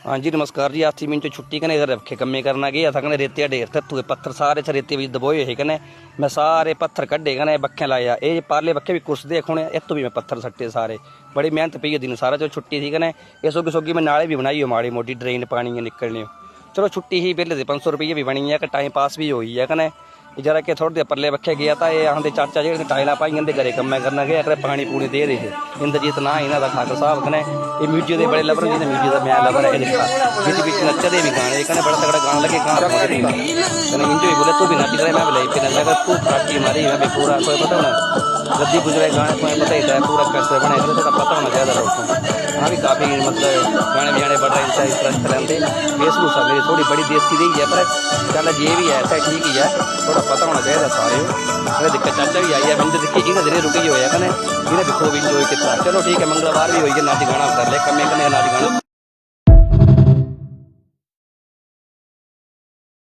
हाँ जी नमस्कार जी। 80 मिनट छुट्टी कने इधर रखे कम्मे करना गया था कने रेते ढेर थत्तू पत्थर सारे रेते भी दबोए है कने मैं सारे पत्थर कड्ढे कने बक्खे लाया ये पारले बक्खे भी कुछ देख होने इतों भी मैं पत्थर सट्टे सारे बड़ी मेहनत पई दिन सारा जो छुट्टी थी कने ये सोगी सोगी मैं नाले भी बनाई हो माड़ी मोटी ड्रेन पानी निकलने चलो छुट्टी ही पहले से 500 रुपये भी बनी है कि टाइम पास भी हुई है कने जरा के थोड़ी देर परले बक्खे गया था ये आंदे चाचा जी टाइला पाई इंदे घरे कम्मे करना गया अगर पानी पूनी दे रहे थे इंद्रजीत ना इन्हों का खाकर साहब कने ये म्यूजिक के बड़े लवर जिन्हें म्यूजिक का मैं लवर है देखा बिच बिच नचते भी गाने कने बड़ा तगड़ा गाना लगे गाना कने इंजॉय बोले तू भी नाच रहे मैं बोले फिर लगा तू काटी मारी मैं भी पूरा कोई पता ना गद्दी गुजरे गाने को पता ही था पूरा कैसे बने थोड़ा पता होना ज़्यादा लोगों हाँ भी काफ़ी मतलब गाने बजाने बढ़ रहे हैं इंटरेस्ट लेंदे वेशभूषा मेरी थोड़ी बड़ी देसी रही है पर चल ये भी है ऐसा ठीक ही है थोड़ा पता होना चाहिए सारे अगर दिक्कत चाचा भी आई है मैंने देखिए इन्हें दिन रुकी होया कने इन्हें भी खूब इंजॉय किया चलो ठीक है मंगलवार भी होई है नाच गाना कर ले कम्मे कने नाच गाना